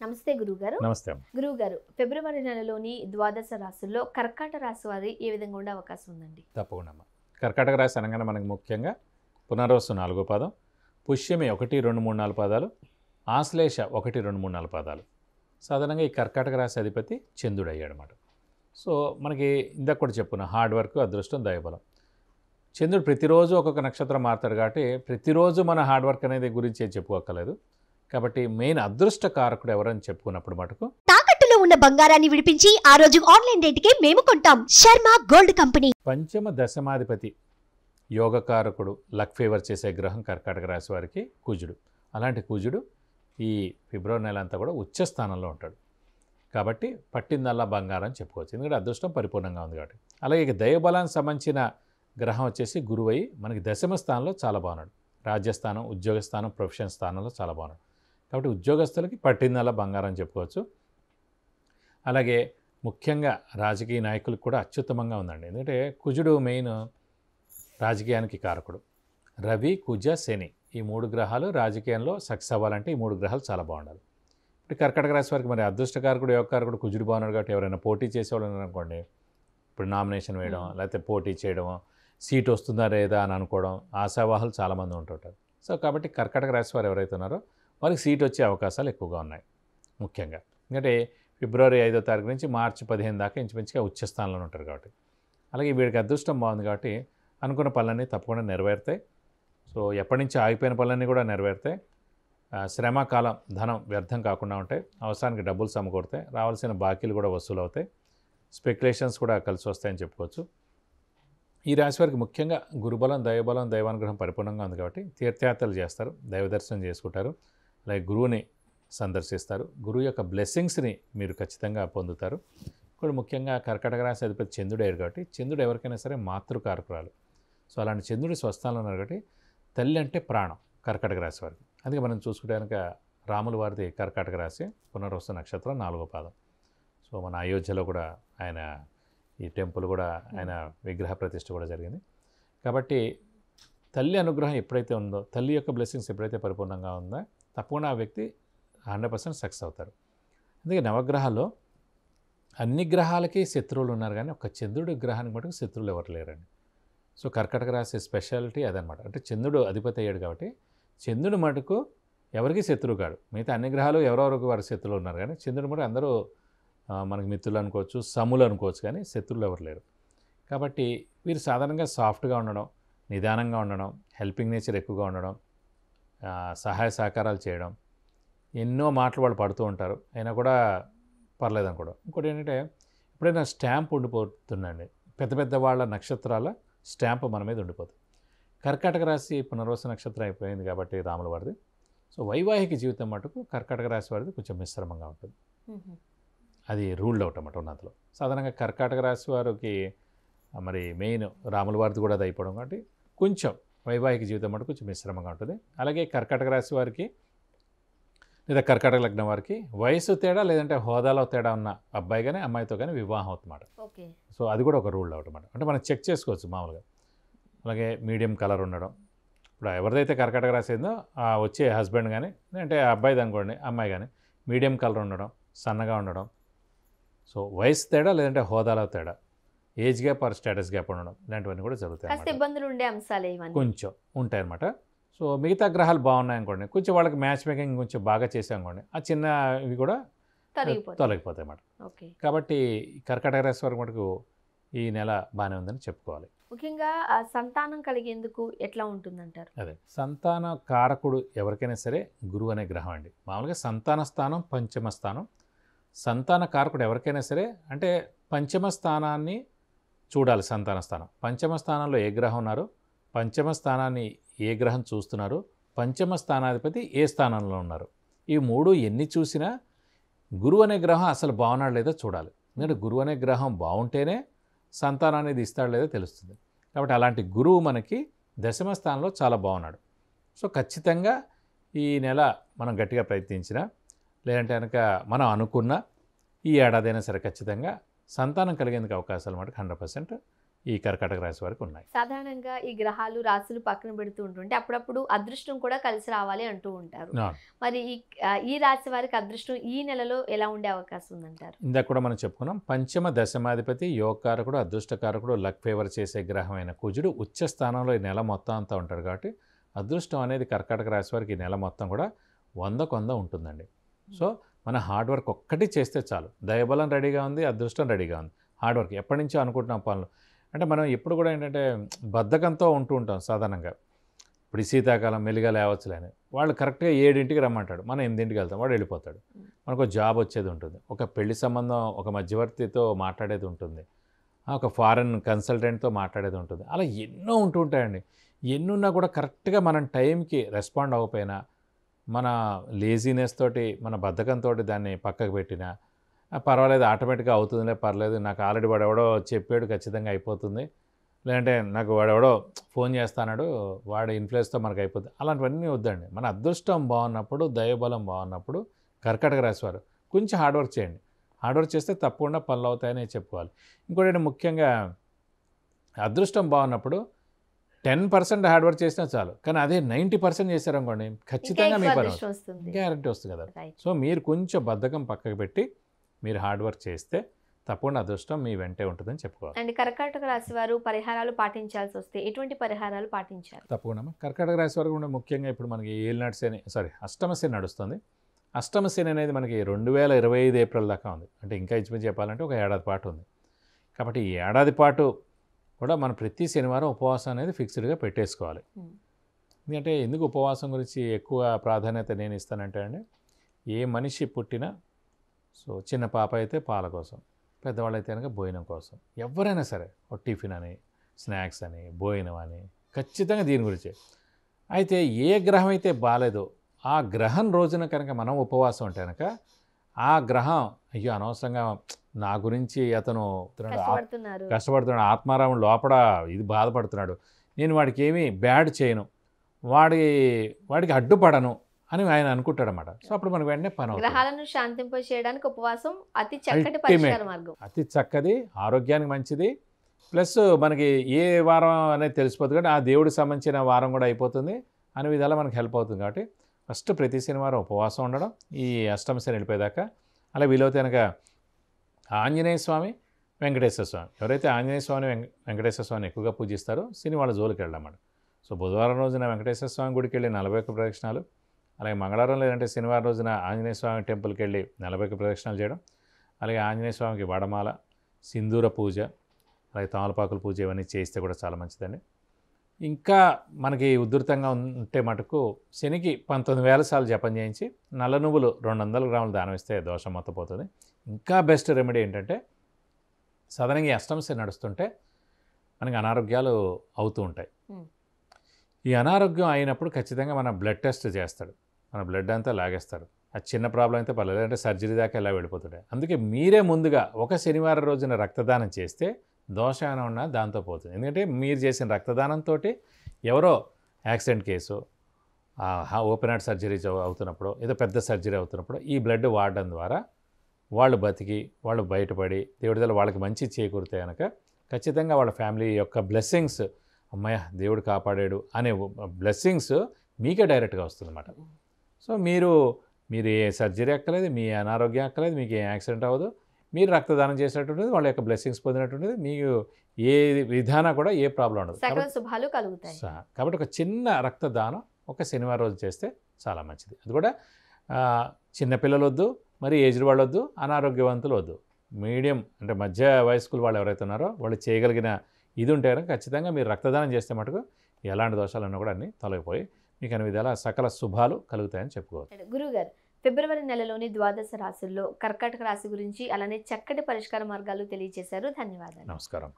నమస్తే గురుగారు. నమస్తే. గురుగారు, ఫిబ్రవరి నెలలోని ద్వాదశ రాశుల్లో కర్కాట రాశి వారి ఏ విధంగా ఉండే అవకాశం ఉందండి? తప్పకుండా అమ్మ. కర్కాటక రాశి అనగానే మనకు ముఖ్యంగా పునర్వసు 4వ పాదం, పుష్యమి 1, 2, 3, 4 పాదాలు, ఆశ్లేష 1, 2, 3, 4 పాదాలు. సాధారణంగా ఈ కర్కాటక రాశి అధిపతి చంద్రుడు అయ్యాడనమాట. సో మనకి ఇందాక కూడా చెప్పుకున్న హార్డ్ వర్క్, అదృష్టం, దైవబలం. చంద్రుడు ప్రతిరోజు ఒక్కొక్క నక్షత్రం మారుతాడు కాబట్టి ప్రతిరోజు మన హార్డ్ వర్క్ అనేది గురించి చెప్పుకోక్కర్లేదు. కాబట్టి మెయిన్ అదృష్ట కారకుడు ఎవరని చెప్పుకున్నప్పుడు మటుకు తాకట్టులో ఉన్న బంగారాన్ని విడిపించి ఆ రోజు ఆన్లైన్ రేటుకే మేము కొంటాం. Sharma gold company. పంచమ దశమాధిపతి యోగకారకుడు, లక్ ఫేవర్ చేసే గ్రహం కర్కాటక రాశి వారికి కుజుడు. అలాంటి కుజుడు ఈ ఫిబ్రవరి నెల అంతా కూడా ఉచ్చ స్థానంలో ఉంటాడు. కాబట్టి పట్టిందల్లా బంగారం అని చెప్పుకోవచ్చు, ఎందుకంటే అదృష్టం పరిపూర్ణంగా ఉంది కాబట్టి. అలాగే ఇక దైవబలానికి సంబంధించిన గ్రహం వచ్చేసి గురువై మనకి దశమ స్థానంలో చాలా బాగున్నాడు. రాజ్యస్థానం, ఉద్యోగస్థానం, ప్రొఫెషన్ స్థానంలో చాలా బాగున్నాడు. కాబట్టి ఉద్యోగస్తులకి పట్టిందల్లా బంగారం అని చెప్పుకోవచ్చు. అలాగే ముఖ్యంగా రాజకీయ నాయకులకు కూడా అత్యుత్తమంగా ఉందండి. ఎందుకంటే కుజుడు మెయిన్ రాజకీయానికి కారకుడు. రవి, కుజ, శని ఈ 3 గ్రహాలు రాజకీయంలో సక్సెస్ అవ్వాలంటే ఈ 3 గ్రహాలు చాలా బాగుండాలి. ఇప్పుడు కర్కాటక రాశి వారికి మరి అదృష్టకారకుడు, యోగకారకుడు కుజుడు బాగున్నాడు కాబట్టి ఎవరైనా పోటీ చేసేవాళ్ళు ఉన్నారనుకోండి, ఇప్పుడు నామినేషన్ వేయడం, లేకపోతే పోటీ చేయడం, సీట్ వస్తుందా లేదా అని అనుకోవడం, ఆశావాహులు చాలామంది ఉంటుంటారు. సో కాబట్టి కర్కాటక రాశి వారు ఎవరైతే ఉన్నారో వారికి సీట్ వచ్చే అవకాశాలు ఎక్కువగా ఉన్నాయి. ముఖ్యంగా ఎందుకంటే ఫిబ్రవరి 5వ తారీఖు నుంచి మార్చి 15 దాకా ఇంచుమించుగా ఉచ్చస్థానంలో ఉంటారు కాబట్టి. అలాగే వీడికి అదృష్టం బాగుంది కాబట్టి అనుకున్న పనులన్నీ తప్పకుండా నెరవేరుతాయి. సో ఎప్పటి నుంచి ఆగిపోయిన పనులన్నీ కూడా నెరవేరుతాయి. శ్రమ, కాలం, ధనం వ్యర్థం కాకుండా ఉంటాయి. అవసరానికి డబ్బులు సమకూరుతాయి. రావాల్సిన బాకీలు కూడా వసూలు అవుతాయి. స్పెక్యులేషన్స్ కూడా కలిసి వస్తాయని చెప్పుకోవచ్చు. ఈ రాశి వారికి ముఖ్యంగా గురుబలం, దైవబలం, దైవానుగ్రహం పరిపూర్ణంగా ఉంది కాబట్టి తీర్థయాత్రలు చేస్తారు, దైవ దర్శనం చేసుకుంటారు, అలాగే గురువుని సందర్శిస్తారు. గురువు యొక్క బ్లెస్సింగ్స్ని మీరు ఖచ్చితంగా పొందుతారు. ఇప్పుడు ముఖ్యంగా కర్కాటక రాశి అధిపతి చంద్రుడు అయ్యారు కాబట్టి చంద్రుడు ఎవరికైనా సరే మాతృకారకురాలు. సో అలాంటి చంద్రుడి స్వస్థానంలో ఉన్నారు కాబట్టి తల్లి అంటే ప్రాణం కర్కాటక రాశి వారికి. అందుకే మనం చూసుకుంటే కనుక రాముల వారిది కర్కాటక రాశి, పునర్వసు నక్షత్రం 4వ పాదం. సో మన అయోధ్యలో కూడా ఆయన ఈ టెంపుల్ కూడా ఆయన విగ్రహ ప్రతిష్ఠ కూడా జరిగింది. కాబట్టి తల్లి అనుగ్రహం ఎప్పుడైతే ఉందో, తల్లి యొక్క బ్లెస్సింగ్స్ ఎప్పుడైతే పరిపూర్ణంగా ఉందో తప్పకుండా ఆ వ్యక్తి 100% సక్సెస్ అవుతారు. అందుకే నవగ్రహాల్లో అన్ని గ్రహాలకి శత్రువులు ఉన్నారు కానీ ఒక చంద్రుడి గ్రహానికి మటుకు శత్రువులు ఎవరు లేరండి. సో కర్కాటక రాశి స్పెషాలిటీ అదనమాట. అంటే చంద్రుడు అధిపతి అయ్యాడు కాబట్టి చంద్రుడు మటుకు ఎవరికి శత్రువు కాడు. మిగతా అన్ని గ్రహాలు ఎవరెవరికి వారి శత్రువులు ఉన్నారు కానీ చంద్రుడు మటుకు అందరూ మనకి మిత్రులు అనుకోవచ్చు, సములు అనుకోవచ్చు, కానీ శత్రువులు ఎవరు లేరు. కాబట్టి వీరు సాధారణంగా సాఫ్ట్గా ఉండడం, నిదానంగా ఉండడం, హెల్పింగ్ నేచర్ ఎక్కువగా ఉండడం, సహాయ సహకారాలు చేయడం, ఎన్నో మాటలు వాళ్ళు పడుతూ ఉంటారు, అయినా కూడా పర్లేదు అనుకోవడం. ఇంకోటి ఏంటంటే ఎప్పుడైనా స్టాంప్ ఉండిపోతుందండి, పెద్ద పెద్ద వాళ్ళ నక్షత్రాల స్టాంప్ మన మీద ఉండిపోతుంది. కర్కాటక రాశి పునర్వసు నక్షత్రం అయిపోయింది కాబట్టి రాముల వారిది. సో వైవాహిక జీవితం మటుకు కర్కాటక రాశి వారిది కొంచెం మిశ్రమంగా ఉంటుంది. అది రూల్డ్ అవుట్ అన్నమాట ఉన్నంతలో. సాధారణంగా కర్కాటక రాశి వారికి మరి మెయిన్ రాముల వారిది కూడా అది అయిపోవడం కాబట్టి కొంచెం వైవాహిక జీవితం మటుకు కొంచెం మిశ్రమంగా ఉంటుంది. అలాగే కర్కాటక రాశి వారికి లేదా కర్కాటక లగ్నం వారికి వయసు తేడా లేదంటే హోదాలో తేడా ఉన్న అబ్బాయి కానీ అమ్మాయితో కానీ వివాహం అవుతుందన్నమాట. సో అది కూడా ఒక రూల్ అవుట్ అన్నమాట. అంటే మనం చెక్ చేసుకోవచ్చు మామూలుగా. అలాగే మీడియం కలర్ ఉండడం, ఇప్పుడు ఎవరిదైతే కర్కాటక రాశి అయిందో వచ్చే హస్బెండ్ కానీ అంటే అబ్బాయిది అనుకోండి, అమ్మాయి కానీ మీడియం కలర్ ఉండడం, సన్నగా ఉండడం, సో వయసు తేడా లేదంటే హోదాలో తేడా, age gap are status gap ఉండడం, ఇలాంటివన్నీ కూడా జరుగుతాయి. ఇబ్బందులు ఉండే అంశాలే కొంచెం ఉంటాయన్నమాట. సో మిగతా గ్రహాలు బాగున్నాయనుకోండి, కొంచెం వాళ్ళకి మ్యాచ్ మేకింగ్ కొంచెం బాగా చేసామనుకోండి, ఆ చిన్న ఇవి కూడా తొలగిపోతాయి అన్నమాట. కాబట్టి కర్కాటక రాశి వారికి మటుకు ఈ నెల బాగానే ఉందని చెప్పుకోవాలి. ముఖ్యంగా సంతానం కలిగేందుకు ఎట్లా ఉంటుందంటారు? అదే సంతాన కారకుడు ఎవరికైనా సరే గురువు అనే గ్రహం అండి. మామూలుగా సంతాన స్థానం పంచమ స్థానం. సంతాన కారకుడు ఎవరికైనా సరే అంటే పంచమ స్థానాన్ని చూడాలి. సంతాన స్థానం పంచమ స్థానంలో ఏ గ్రహం ఉన్నారు, పంచమ స్థానాన్ని ఏ గ్రహం చూస్తున్నారు, పంచమ స్థానాధిపతి ఏ స్థానంలో ఉన్నారు, ఈ 3 ఎన్ని చూసినా గురువు అనే గ్రహం అసలు బాగున్నాడు లేదో చూడాలి. ఎందుకంటే గురువు అనే గ్రహం బాగుంటేనే సంతానాన్ని ఇస్తాడు లేదో తెలుస్తుంది. కాబట్టి అలాంటి గురువు మనకి దశమ స్థానంలో చాలా బాగున్నాడు. సో ఖచ్చితంగా ఈ నెల మనం గట్టిగా ప్రయత్నించినా లేదంటే కనుక మనం అనుకున్న ఈ ఏడాదైనా సరే ఖచ్చితంగా సంతానం కలిగేందుకు అవకాశాలు మనకు 100% ఈ కర్కాటక రాశి వారికి ఉన్నాయి. సాధారణంగా ఈ గ్రహాలు రాశులు పక్కన పెడుతూ ఉంటుంటే అప్పుడప్పుడు అదృష్టం కూడా కలిసి రావాలి అంటూ ఉంటారు. మరి ఈ రాశి వారికి అదృష్టం ఈ నెలలో ఎలా ఉండే అవకాశం ఉందంటారు? ఇందాక కూడా మనం చెప్పుకున్నాం, పంచమ దశమాధిపతి యోగకారకుడు, అదృష్టకారకుడు, లక్ ఫేవర్ చేసే గ్రహమైన కుజుడు ఉచ్చ స్థానంలో ఈ నెల మొత్తం అంతా ఉంటాడు. కాబట్టి అదృష్టం అనేది కర్కాటక రాశి వారికి ఈ నెల మొత్తం కూడా 100 ఉంటుందండి. సో మన హార్డ్ వర్క్ ఒక్కటి చేస్తే చాలు. దైవబలం రెడీగా ఉంది, అదృష్టం రెడీగా ఉంది. హార్డ్ వర్క్ ఎప్పటి నుంచో అనుకుంటున్నాం పనులు. అంటే మనం ఎప్పుడు కూడా ఏంటంటే బద్ధకంతో ఉంటూ ఉంటాం సాధారణంగా. ఇప్పుడు ఈ శీతాకాలం మెల్లిగా లేవచ్చులేని వాళ్ళు కరెక్ట్గా 7ంటికి రమ్మంటాడు, మనం 8ంటికి వెళ్తాం, వాడు వెళ్ళిపోతాడు. మనకు జాబ్ వచ్చేది ఉంటుంది, ఒక పెళ్లి సంబంధం ఒక మధ్యవర్తితో మాట్లాడేది ఉంటుంది, ఒక ఫారెన్ కన్సల్టెంట్తో మాట్లాడేది ఉంటుంది. అలా ఎన్నో ఉంటూ ఉంటాయండి. ఎన్నున్నా కూడా కరెక్ట్గా మనం టైంకి రెస్పాండ్ అవ్వకపోయినా, మన లేజీనెస్ తోటి, మన బద్ధకంతో దాన్ని పక్కకు పెట్టినా పర్వాలేదు, ఆటోమేటిక్గా అవుతుందిలే, పర్లేదు, నాకు ఆల్రెడీ వాడు ఎవడో చెప్పాడు, ఖచ్చితంగా అయిపోతుంది, లేదంటే నాకు వాడెవడో ఫోన్ చేస్తాడు, వాడి ఇన్ఫ్లుయెన్స్తో మనకు అయిపోతుంది, అలాంటివన్నీ వద్దండి. మన అదృష్టం బాగున్నప్పుడు, దైవబలం బాగున్నప్పుడు కర్కాటక రాశి వారు కొంచెం హార్డ్ వర్క్ చేయండి. హార్డ్ వర్క్ చేస్తే తప్పకుండా పనులు అవుతాయని చెప్పుకోవాలి. ఇంకోటి ముఖ్యంగా అదృష్టం బాగున్నప్పుడు 10% హార్డ్ వర్క్ చేసినా చాలు, కానీ అదే 90% చేశారనుకోండి ఖచ్చితంగా మీ పని గ్యారంటీ వస్తుంది కదా. సో మీరు కొంచెం బద్ధకం పక్కకు పెట్టి మీరు హార్డ్ వర్క్ చేస్తే తప్పకుండా అదృష్టం మీ వెంటే ఉంటుందని చెప్పుకోవాలి. అండ్ కర్కాటక రాశి వారు పరిహారాలు పాటించాల్సి వస్తే ఎటువంటి పరిహారాలు పాటించాలి? తప్పకుండా కర్కాటక రాశి వారు కూడా ముఖ్యంగా ఇప్పుడు మనకి ఏలినాటి శని, అష్టమ శని నడుస్తుంది. అష్టమ శని అనేది మనకి 2025 ఏప్రిల్ దాకా ఉంది. అంటే ఇంకా ఇంచుమించు చెప్పాలంటే ఒక ఏడాది పాటు ఉంది. కాబట్టి ఈ ఏడాది పాటు కూడా మనం ప్రతి శనివారం ఉపవాసం అనేది ఫిక్స్డ్గా పెట్టేసుకోవాలి. ఎందుకంటే ఎందుకు ఉపవాసం గురించి ఎక్కువ ప్రాధాన్యత నేను ఇస్తానంటే అండి, ఏ మనిషి పుట్టినా, సో చిన్న పాప అయితే పాల కోసం, పెద్దవాళ్ళు అయితే కనుక భోజనం కోసం, ఎవరైనా సరే ఒక టిఫిన్ అని, స్నాక్స్ అని, భోజనం అని, ఖచ్చితంగా దీని గురించే. అయితే ఏ గ్రహం అయితే బాగాలేదో ఆ గ్రహం రోజున కనుక మనం ఉపవాసం అంటే కనుక ఆ గ్రహం అయ్యో అనవసరంగా నా గురించి అతను కష్టపడుతున్నాడు, ఆత్మారాముడు లోపల ఇది బాధపడుతున్నాడు, నేను వాడికి ఏమీ బ్యాడ్ చేయను, వాడికి అడ్డుపడను అని ఆయన అనుకుంటాడు అన్నమాట. సో అప్పుడు మనకు వెంటనే పని అవుతుంది. గ్రహాలను శాంతింప చేయడానికి ఉపవాసం అతి చక్కటి పరిష్కార మార్గం, అతి చక్కది, ఆరోగ్యానికి మంచిది, ప్లస్ మనకి ఏ వారం అనేది తెలిసిపోతుంది కాబట్టి ఆ దేవుడికి సంబంధించిన వారం కూడా అయిపోతుంది అనే విధాలా మనకు హెల్ప్ అవుతుంది. కాబట్టి ఫస్ట్ ప్రతి శనివారం ఉపవాసం ఉండడం ఈ అష్టమ శని వెళ్ళిపోయేదాకా. అలా వీలవుతే కనుక ఆంజనేయ స్వామి, వెంకటేశ్వర స్వామి, ఎవరైతే ఆంజనేయ స్వామి, వెంకటేశ్వర స్వామిని ఎక్కువగా పూజిస్తారో శని వాళ్ళ జోలికి వెళ్ళామన్నమాట. సో బుధవారం రోజున వెంకటేశ్వర స్వామి గుడికి వెళ్ళి 41 ప్రదక్షిణాలు, అలాగే మంగళవారం లేదంటే శనివారం రోజున ఆంజనేయ స్వామి టెంపుల్కి వెళ్ళి 41 ప్రదక్షిణాలు చేయడం, అలాగే ఆంజనేయ స్వామికి వడమాల, సింధూర పూజ, అలాగే తమలపాకుల పూజ ఇవన్నీ చేస్తే కూడా చాలా మంచిదండి. ఇంకా మనకి ఉధృతంగా ఉంటే మటుకు శనికి 19,000 సార్లు జపం చేయించి నల్ల నువ్వులు 200 గ్రాములు దానం ఇస్తే దోషం మొత్తం పోతుంది. ఇంకా బెస్ట్ రెమెడీ ఏంటంటే సాధారణంగా ఈ అష్టమ శని నడుస్తుంటే మనకి అనారోగ్యాలు అవుతూ ఉంటాయి. ఈ అనారోగ్యం అయినప్పుడు ఖచ్చితంగా మన బ్లడ్ టెస్ట్ చేస్తాడు, మన బ్లడ్ అంతా లాగేస్తాడు. అది చిన్న ప్రాబ్లం అయితే పర్లేదు, అంటే సర్జరీ దాకా ఎలా వెళ్ళిపోతుంటాయి. అందుకే మీరే ముందుగా ఒక శనివారం రోజున రక్తదానం చేస్తే దోషం ఏమైనా ఉన్నా దాంతో పోతుంది. ఎందుకంటే మీరు చేసిన రక్తదానంతో ఎవరో accident case, open heart surgery అవుతున్నప్పుడు, ఏదో పెద్ద సర్జరీ అవుతున్నప్పుడు ఈ బ్లడ్ వాడడం ద్వారా వాళ్ళు బతికి, వాళ్ళు బయటపడి దేవుడి దగ్గర వాళ్ళకి మంచి చేకూరితే కనుక ఖచ్చితంగా వాళ్ళ ఫ్యామిలీ యొక్క బ్లెస్సింగ్స్, అమ్మయ్య దేవుడు కాపాడాడు అనే బ్లెస్సింగ్స్ మీకే డైరెక్ట్గా వస్తుందన్నమాట. సో మీరు ఏ సర్జరీ అక్కలేదు, మీ అనారోగ్యం అక్కలేదు, మీకు ఏ యాక్సిడెంట్ అవ్వదు, మీరు రక్తదానం చేసినట్టుంటుంది, వాళ్ళ యొక్క బ్లెస్సింగ్స్ పొందినట్టుంటుంది, మీకు ఏ విధానం కూడా ఏ ప్రాబ్లం ఉండదు, శుభాలు కలుగుతాయి. కాబట్టి ఒక చిన్న రక్తదానం ఒక శనివారం రోజు చేస్తే చాలా మంచిది. అది కూడా చిన్నపిల్లలు వద్దు, మరి ఏజ్డ్ వాళ్ళు వద్దు, అనారోగ్యవంతులు వద్దు, మీడియం అంటే మధ్య వయస్కులు వాళ్ళు ఎవరైతే ఉన్నారో వాళ్ళు చేయగలిగిన ఇది ఉంటే కనుక ఖచ్చితంగా మీరు రక్తదానం చేస్తే మటుకు ఎలాంటి దోషాలన్నా కూడా అన్నీ తొలగిపోయి మీకు అన్ని విధాల సకల శుభాలు కలుగుతాయని చెప్పుకోవచ్చు. గురువుగారు, ఫిబ్రవరి నెలలోని ద్వాదశ రాశుల్లో కర్కాటక రాశి గురించి అలానే చక్కటి పరిష్కార మార్గాలు తెలియజేశారు. ధన్యవాదాలు. నమస్కారం.